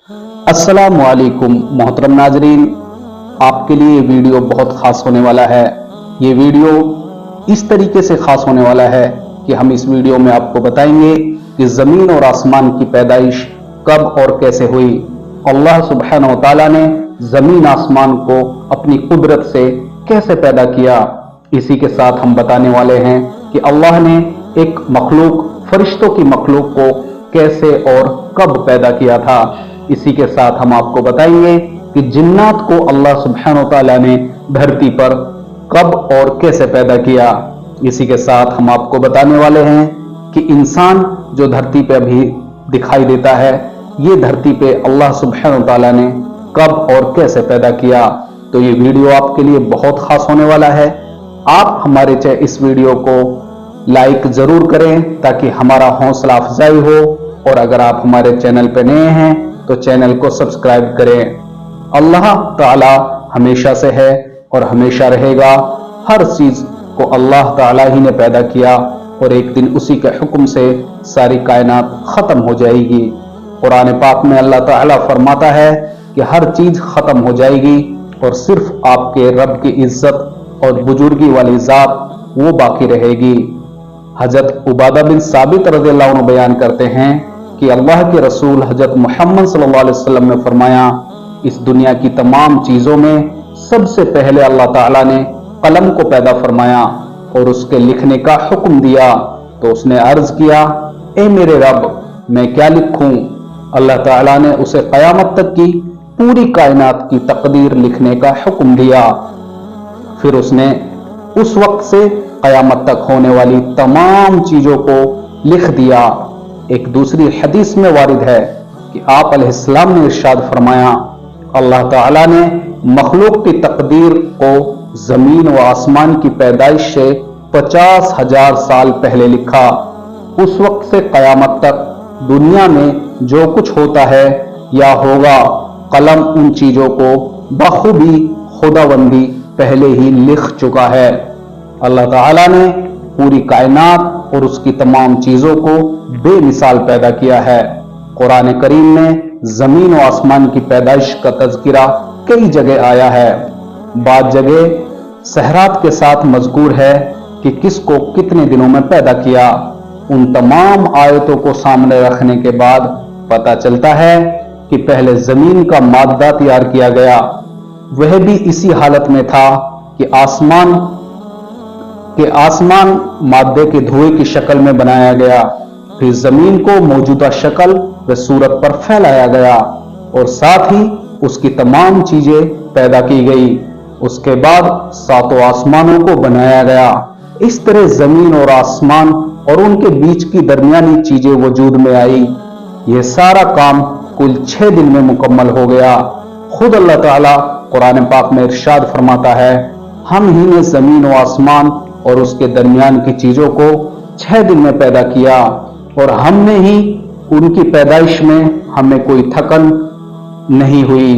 अस्सलामु अलैकुम मोहतरम नाजरीन, आपके लिए ये वीडियो बहुत ख़ास होने वाला है। ये वीडियो इस तरीके से ख़ास होने वाला है कि हम इस वीडियो में आपको बताएंगे कि ज़मीन और आसमान की पैदाइश कब और कैसे हुई। अल्लाह सुब्हानहु व तआला ने ज़मीन आसमान को अपनी कुदरत से कैसे पैदा किया। इसी के साथ हम बताने वाले हैं कि अल्लाह ने एक मखलूक, फरिश्तों की मखलूक को कैसे और कब पैदा किया था। इसी के साथ हम आपको बताएंगे कि जिन्नात को अल्लाह सुब्हानहु व तआला ने धरती पर कब और कैसे पैदा किया। इसी के साथ हम आपको बताने वाले हैं कि इंसान जो धरती पे अभी दिखाई देता है, ये धरती पे अल्लाह सुब्हानहु व तआला ने कब और कैसे पैदा किया। तो ये वीडियो आपके लिए बहुत खास होने वाला है। आप हमारे इस वीडियो को लाइक जरूर करें ताकि हमारा हौसला अफजाई हो, और अगर आप हमारे चैनल पर नए हैं तो चैनल को सब्सक्राइब करें। अल्लाह ताला हमेशा से है और हमेशा रहेगा। हर चीज को अल्लाह ताला ही ने पैदा किया और एक दिन उसी के हुक्म से सारी कायनात खत्म हो जाएगी। कुरान पाक में अल्लाह ताला फरमाता है कि हर चीज खत्म हो जाएगी और सिर्फ आपके रब की इज्जत और बुजुर्गी वाली जात वो बाकी रहेगी। हजरत उबादा बिन साबित रज़ियल्लाहु अन्हु बयान करते हैं कि अल्लाह के रसूल हजरत मोहम्मद सल्लल्लाहु अलैहि वसल्लम ने फरमाया, इस दुनिया की तमाम चीजों में सबसे पहले अल्लाह ताला ने कलम को पैदा फरमाया और उसके लिखने का हुक्म दिया। तो उसने अर्ज किया, ए मेरे रब, मैं क्या लिखूं। अल्लाह ताला ने उसे कयामत तक की पूरी कायनात की तकदीर लिखने का हुक्म दिया। फिर उसने उस वक्त से कयामत तक होने वाली तमाम चीजों को लिख दिया। एक दूसरी हदीस में वारिद है कि आप अलैहिस्सलाम ने इरशाद फरमाया, अल्लाह ताला ने मखलूक की तकदीर को जमीन व आसमान की पैदाइश से 50,000 साल पहले लिखा। उस वक्त से कयामत तक दुनिया में जो कुछ होता है या होगा, कलम उन चीजों को बखूबी खुदाबंदी पहले ही लिख चुका है। अल्लाह ताला ने पूरी कायनात और उसकी तमाम चीजों को बेमिसाल पैदा किया है। कुरान करीम में जमीन और आसमान की पैदाइश का तज़किरा कई जगह आया है। बाद जगह सहरात के साथ मज़कूर है कि किसको कितने दिनों में पैदा किया। उन तमाम आयतों को सामने रखने के बाद पता चलता है कि पहले जमीन का मादा तैयार किया गया, वह भी इसी हालत में था कि आसमान मादे के धुएं की शक्ल में बनाया गया। फिर जमीन को मौजूदा शक्ल व सूरत पर फैलाया गया और साथ ही उसकी तमाम चीजें पैदा की गई। उसके बाद 7 आसमानों को बनाया गया। इस तरह जमीन और आसमान और उनके बीच की दरमियानी चीजें वजूद में आई। यह सारा काम कुल 6 दिन में मुकम्मल हो गया। खुद अल्लाह ताला कुरान पाक में इरशाद फरमाता है, हम ही ने जमीन और आसमान और उसके दरमियान की चीजों को 6 दिन में पैदा किया और हमने ही उनकी पैदाइश में हमें कोई थकन नहीं हुई।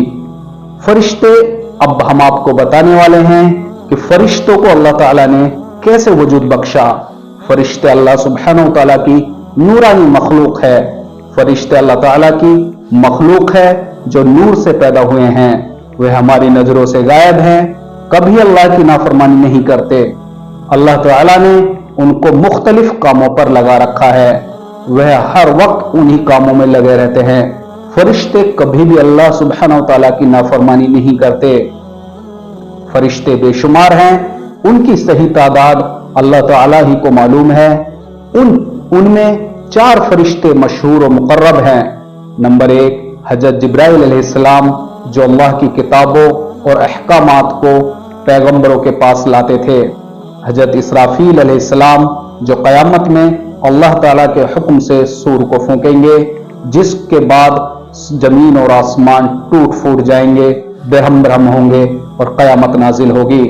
फरिश्ते, अब हम आपको बताने वाले हैं कि फरिश्तों को अल्लाह ताला ने कैसे वजूद बख्शा। फरिश्ते अल्लाह सुब्हानहु व तआला की नूरानी मखलूक है। फरिश्ते अल्लाह ताला की मखलूक है जो नूर से पैदा हुए हैं। वे हमारी नजरों से गायब हैं, कभी अल्लाह की नाफरमानी नहीं करते। अल्लाह ताला ने उनको मुख्तलिफ कामों पर लगा रखा है, वह हर वक्त उन्हीं कामों में लगे रहते हैं। फरिश्ते कभी भी अल्लाह सुब्हानहु व तआला की नाफरमानी नहीं करते। फरिश्ते बेशुमार हैं, उनकी सही तादाद अल्लाह ताला ही को मालूम है। उनमें 4 फरिश्ते मशहूर और मुकर्रब हैं। नंबर 1 हजरत जिब्राइल अलैहिस्सलाम, जो अल्लाह की किताबों और अहकामात को पैगंबरों के पास लाते थे। हजरत इसराफील अलैहिस्सलाम, जो कयामत में अल्लाह ताला के हुक्म से सूर को फूंकेंगे, जिसके बाद जमीन और आसमान टूट फूट जाएंगे, बहम बहम होंगे और कयामत नाजिल होगी।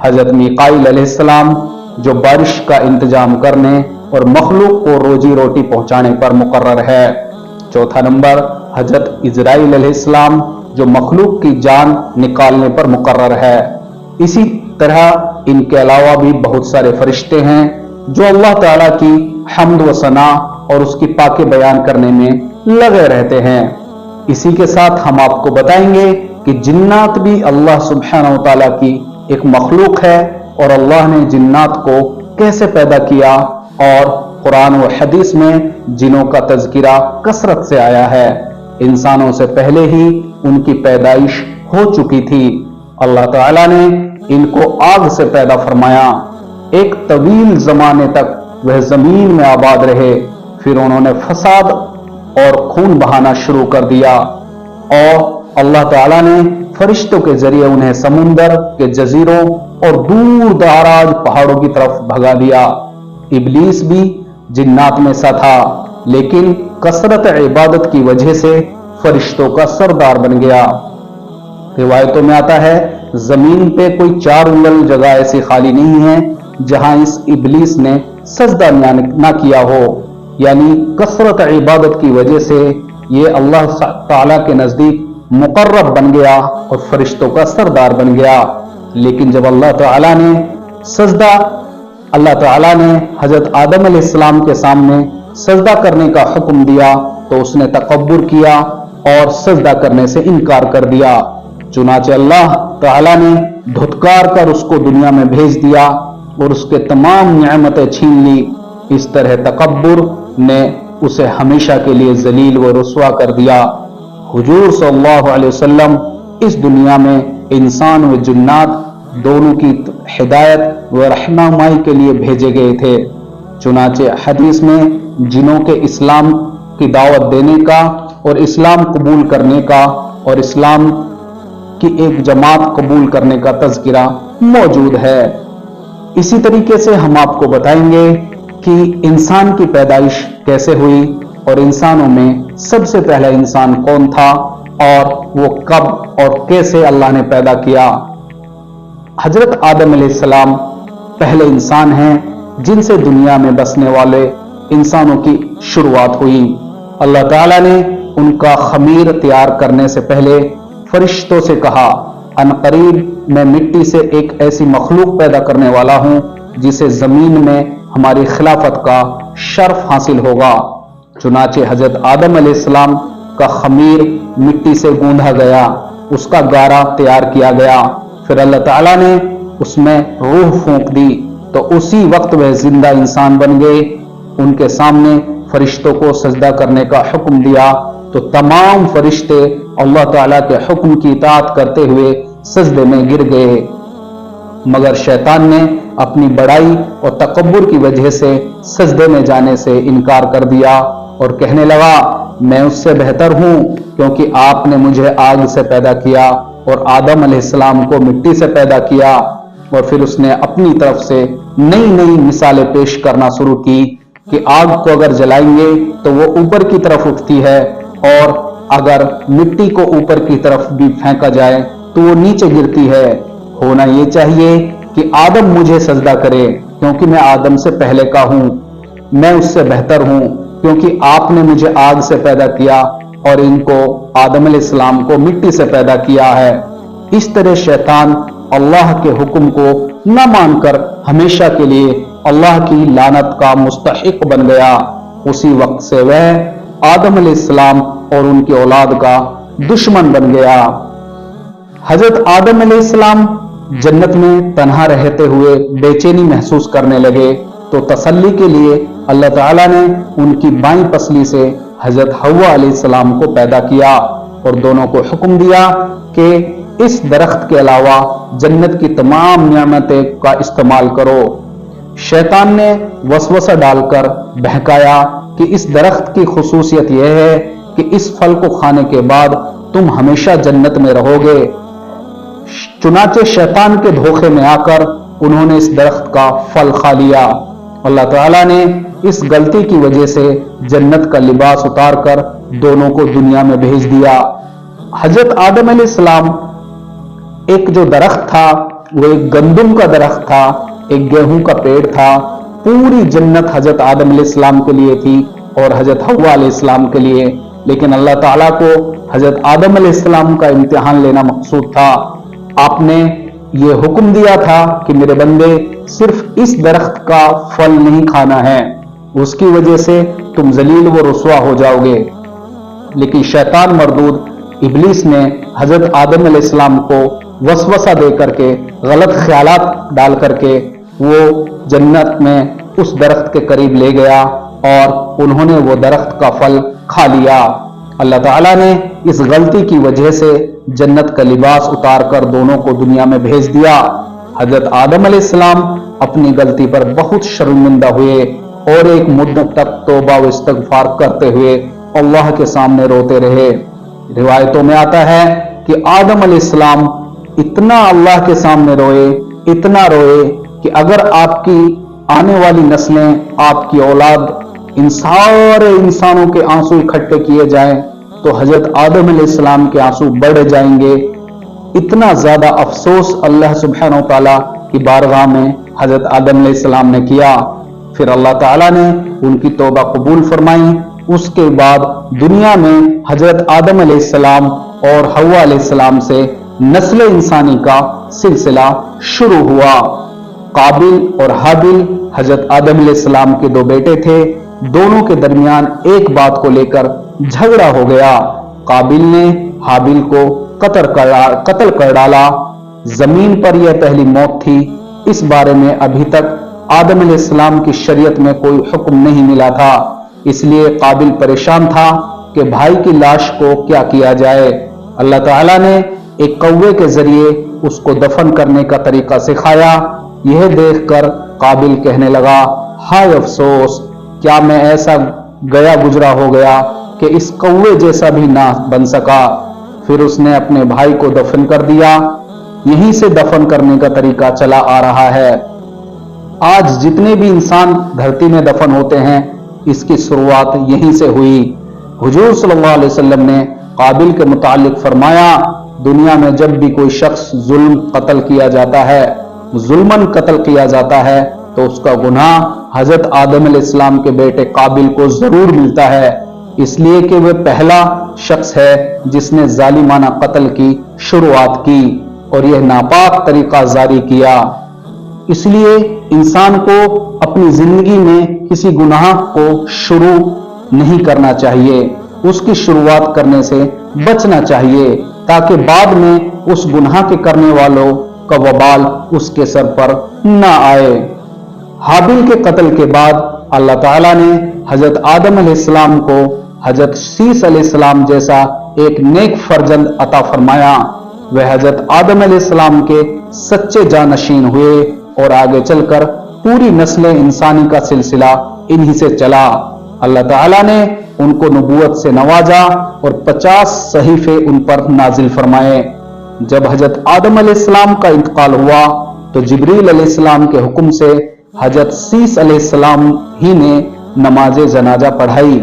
हजरत मीकाईल अलैहिस्सलाम, जो बारिश का इंतजाम करने और मखलूक को रोजी रोटी पहुंचाने पर मुकर्रर है। चौथा नंबर हजरत इजराइल अलैहिस्सलाम, जो मखलूक की जान निकालने पर मुकर्रर है। इसी तरह इनके अलावा भी बहुत सारे फरिश्ते हैं जो अल्लाह ताला की हम्द व सना और उसकी पाके बयान करने में लगे रहते हैं। इसी के साथ हम आपको बताएंगे कि जिन्नात भी अल्लाह सुब्हानहू व तआला की एक मखलूक है और अल्लाह ने जिन्नात को कैसे पैदा किया, और कुरान व हदीस में जिनों का तज़किरा कसरत से आया है। इंसानों से पहले ही उनकी पैदाइश हो चुकी थी। अल्लाह ताला ने इनको आग से पैदा फरमाया। एक तवील जमाने तक वह जमीन में आबाद रहे, फिर उन्होंने फसाद और खून बहाना शुरू कर दिया और अल्लाह ताला ने फरिश्तों के जरिए उन्हें समुंदर के जजीरों और दूर दराज पहाड़ों की तरफ भगा दिया। इब्लीस भी जिन्नात में सा था, लेकिन कसरत इबादत की वजह से फरिश्तों का सरदार बन गया। रिवायतों में आता है जमीन पे कोई 4 उंगल जगह ऐसी खाली नहीं है जहां इस इब्लीस ने सजदा ना किया हो। यानी कसरत इबादत की वजह से ये अल्लाह ताला के नजदीक मुकर्रब बन गया और फरिश्तों का सरदार बन गया। लेकिन जब अल्लाह ताला ने हजरत आदम अलैहिस्सलाम के सामने सजदा करने का हुक्म दिया तो उसने तकब्बुर किया और सजदा करने से इनकार कर दिया। चुनाचे अल्लाह ताला ने धुतकार कर उसको दुनिया में भेज दिया और उसके तमाम नियामतें छीन ली। इस तरह तकब्बुर ने उसे हमेशा के लिए जलील व रुस्वा कर दिया। हुजूर सल्लल्लाहु अलैहि वसल्लम इस दुनिया में इंसान व जिन्नात दोनों की हिदायत व रहनुमाई के लिए भेजे गए थे। चुनाचे हदीस में जिनों के इस्लाम की दावत देने का और इस्लाम कबूल करने का और इस्लाम की एक जमात कबूल करने का तज़किरा मौजूद है। इसी तरीके से हम आपको बताएंगे कि इंसान की पैदाइश कैसे हुई और इंसानों में सबसे पहला इंसान कौन था और वो कब और कैसे अल्लाह ने पैदा किया। हजरत आदम अलैहिस्सलाम पहले इंसान हैं जिनसे दुनिया में बसने वाले इंसानों की शुरुआत हुई। अल्लाह ताला ने उनका खमीर तैयार करने से पहले फरिश्तों से कहा, अनकरीब मैं मिट्टी से एक ऐसी मखलूक पैदा करने वाला हूं जिसे जमीन में हमारी खिलाफत का शर्फ हासिल होगा। चुनाचे हजरत आदम अलैहिस्सलाम का खमीर मिट्टी से गूंधा गया, उसका गारा तैयार किया गया, फिर अल्लाह ताला ने उसमें रूह फूंक दी तो उसी वक्त वह जिंदा इंसान बन गए। उनके सामने फरिश्तों को सजदा करने का हुक्म दिया तो तमाम फरिश्ते अल्लाह ताला के हुक्म की इताअत करते हुए सजदे में गिर गए, मगर शैतान ने अपनी बड़ाई और तकब्बुर की वजह से सजदे में जाने से इनकार कर दिया और कहने लगा, मैं उससे बेहतर हूं क्योंकि आपने मुझे आग से पैदा किया और आदम अलैहिस्सलाम को मिट्टी से पैदा किया। और फिर उसने अपनी तरफ से नई नई मिसालें पेश करना शुरू की कि आग को अगर जलाएंगे तो वो ऊपर की तरफ उठती है और अगर मिट्टी को ऊपर की तरफ भी फेंका जाए तो वो नीचे गिरती है। होना ये चाहिए कि आदम मुझे सजदा करे क्योंकि मैं आदम से पहले का हूं, मैं उससे बेहतर हूं क्योंकि आपने मुझे आग से पैदा किया और इनको आदम अलैहिस्सलाम को मिट्टी से पैदा किया है। इस तरह शैतान अल्लाह के हुक्म को न मानकर हमेशा के लिए अल्लाह की लानत का मुस्तहिक बन गया। उसी वक्त से वह आदम अलैहिस्सलाम और उनकी औलाद का दुश्मन बन गया। हजरत आदम अलैहिस्सलाम जन्नत में तन्हा रहते हुए बेचैनी महसूस करने लगे तो तसल्ली के लिए अल्लाह ताला ने उनकी बाईं पसली से हजरत हव्वा अलैहिस्सलाम को पैदा किया और दोनों को हुक्म दिया कि इस दरख्त के अलावा जन्नत की तमाम नियामतें का इस्तेमाल करो। शैतान ने वसवसा डालकर बहकाया कि इस दरख्त की खुसूसियत यह है कि इस फल को खाने के बाद तुम हमेशा जन्नत में रहोगे। चुनाचे शैतान के धोखे में आकर उन्होंने इस दरख्त का फल खा लिया। अल्लाह ताला ने इस गलती की वजह से जन्नत का लिबास उतारकर दोनों को दुनिया में भेज दिया। हजरत आदम अलैहिस्सलाम एक जो दरख्त था वो एक गंदम का दरख्त था, एक गेहूं का पेड़ था। पूरी जन्नत हजरत आदम अलैहिस्सलाम के लिए थी और हजरत हव्वा अलैहिस्सलाम के लिए, लेकिन अल्लाह ताला को हजरत आदम अलैहिस्सलाम का इम्तिहान लेना मकसूद था। आपने ये हुक्म दिया था कि मेरे बंदे सिर्फ इस दरख्त का फल नहीं खाना है, उसकी वजह से तुम जलील व रुस्वा हो जाओगे। लेकिन शैतान मरदूद इब्लीस ने हजरत आदम अलैहिस्सलाम को वसवसा दे करके, गलत ख्यालात डाल करके वो जन्नत में उस दरख्त के करीब ले गया और उन्होंने वो दरख्त का फल खा लिया। अल्लाह ताला ने इस गलती की वजह से जन्नत का लिबास उतार कर दोनों को दुनिया में भेज दिया। हजरत आदम अलैहिस्सलाम अपनी गलती पर बहुत शर्मिंदा हुए और एक मुद्दत तक तौबा व इस्तगफार करते हुए अल्लाह के सामने रोते रहे। रिवायतों में आता है कि आदम अलैहिस्सलाम इतना अल्लाह के सामने रोए, इतना रोए कि अगर आपकी आने वाली नस्लें, आपकी औलाद, इन सारे इंसानों के आंसू इकट्ठे किए जाएं तो हजरत आदम अलैहिस्सलाम के आंसू बढ़ जाएंगे। इतना ज्यादा अफसोस अल्लाह सुब्हानहू तआला की बारगाह में हजरत आदम अलैहिस्सलाम ने किया। फिर अल्लाह ताला ने उनकी तौबा कबूल फरमाई। उसके बाद दुनिया में हजरत आदम अलैहिस्सलाम और हव्वा अलैहिस्सलाम से नस्ल इंसानी का सिलसिला शुरू हुआ। काबिल और हाबिल हजरत आदम अलैहिस्सलाम के दो बेटे थे। दोनों के दरमियान एक बात को लेकर झगड़ा हो गया। काबिल ने हाबिल को कत्ल कर डाला। जमीन पर यह पहली मौत थी। इस बारे में अभी तक आदम अलैहिस्सलाम की शरीयत में कोई हुक्म नहीं मिला था। इसलिए काबिल परेशान था कि भाई की लाश को क्या किया जाए। अल्लाह ताला ने एक कौवे के जरिए उसको दफन करने का तरीका सिखाया। यह देखकर काबिल कहने लगा, हाय अफसोस, क्या मैं ऐसा गया गुजरा हो गया कि इस कौवे जैसा भी ना बन सका। फिर उसने अपने भाई को दफन कर दिया। यहीं से दफन करने का तरीका चला आ रहा है। आज जितने भी इंसान धरती में दफन होते हैं, इसकी शुरुआत यहीं से हुई। हुजूर सल्लल्लाहु अलैहि वसल्लम ने काबिल के मुतालिक फरमाया, दुनिया में जब भी कोई शख्स जुल्म कत्ल किया जाता है, जुल्मन कत्ल किया जाता है, तो उसका गुनाह हजरत आदम अलैहिस्सलाम के बेटे काबिल को जरूर मिलता है, इसलिए कि वह पहला शख्स है जिसने जालिमाना कत्ल की शुरुआत की और यह नापाक तरीका जारी किया। इसलिए इंसान को अपनी जिंदगी में किसी गुनाह को शुरू नहीं करना चाहिए, उसकी शुरुआत करने से बचना चाहिए, ताकि बाद में उस गुनाह के करने वालों का वबाल उसके सर पर न आए। हाबिल के कत्ल के बाद अल्लाह ताला ने हजरत आदम अलैहिस्सलाम को हजरत शीस अलैहिस्सलाम जैसा एक नेक फर्जंद अता फरमाया। वह हजरत आदम अलैहिस्सलाम के सच्चे जानशीन हुए और आगे चलकर पूरी नस्ल इंसानी का सिलसिला इन्हीं से चला। अल्लाह ताला ने उनको नबूवत से नवाजा और 50 सहीफे उन पर नाजिल फरमाए। जब हजरत आदम अलैहिस्सलाम का इंतकाल हुआ तो जिब्रील अलैहिस्सलाम के हुक्म से हजरत शीस अलैहिस्सलाम ही ने नमाज जनाजा पढ़ाई।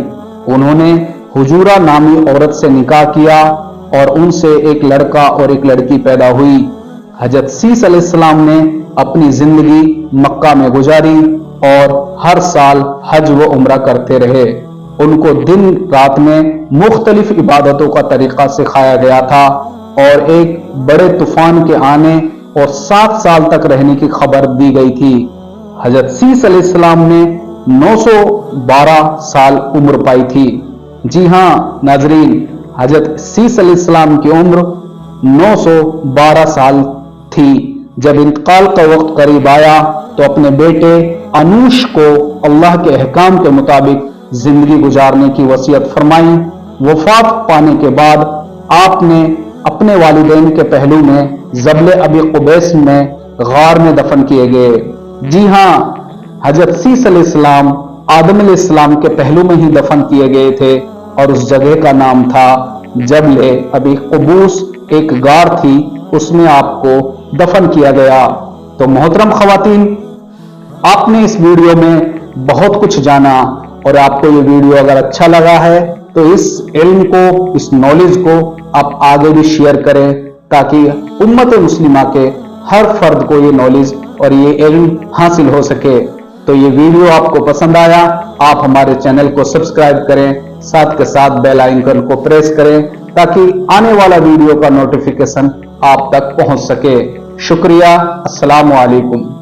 उन्होंने हुजूरा नामी औरत से निकाह किया और उनसे एक लड़का और एक लड़की पैदा हुई। हजरत शीस अलैहिस्सलाम ने अपनी जिंदगी मक्का में गुजारी और हर साल हज व उम्रा करते रहे। उनको दिन रात में मुख्तलिफ इबादतों का तरीका सिखाया गया था और एक बड़े तूफान के आने और 7 साल तक रहने की खबर दी गई थी। हजरत शीस अलैहिस्सलाम ने 912 साल उम्र पाई थी। जी हाँ नाजरीन, हजरत शीस अलैहिस्सलाम की उम्र 912 साल थी। जब इंतकाल का वक्त करीब आया तो अपने बेटे अनूश को अल्लाह के अहकाम के मुताबिक जिंदगी गुजारने की वसीयत फरमाई। वफात पाने के बाद आपने अपने वालिदैन के पहलू में जबले अबी कुबैस में गार में दफन किए गए। जी हाँ, हजरत शीस अलैहिस्सलाम आदम अलैहिस्सलाम के पहलू में ही दफन किए गए थे और उस जगह का नाम था जबले अबी कुबूस। एक गार थी, उसमें आपको दफन किया गया। तो मोहतरम खवातीन, आपने इस वीडियो में बहुत कुछ जाना और आपको ये वीडियो अगर अच्छा लगा है तो इस इल्म को, इस नॉलेज को आप आगे भी शेयर करें ताकि उम्मत मुस्लिमा के हर फर्द को ये नॉलेज और ये इल्म हासिल हो सके। तो ये वीडियो आपको पसंद आया, आप हमारे चैनल को सब्सक्राइब करें, साथ के साथ बेल आइकन को प्रेस करें ताकि आने वाला वीडियो का नोटिफिकेशन आप तक पहुंच सके। शुक्रिया। अस्सलामु अलैकुम।